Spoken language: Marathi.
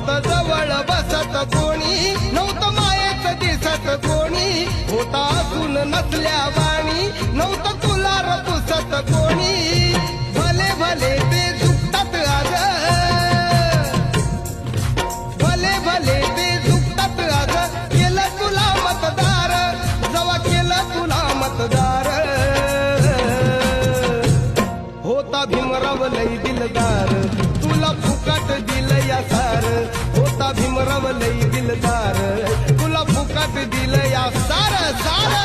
नव्हतं जवळ बसत कोणी, नव्हतं मायेच दिसत कोणी, होता असून नसल्या वाणी, नव्हतं तुला पुसत कोणी. भले भले ते दुखतात आज, भले भले ते दुखतात आज. केलं तुला मतदार, जवा केलं तुला मतदार. होता भीमराव लई दिलदार, तुला फुकट दिलं या सार. होता भीमराव लई दिलदार, तुला फुकट दिलं या सार सार.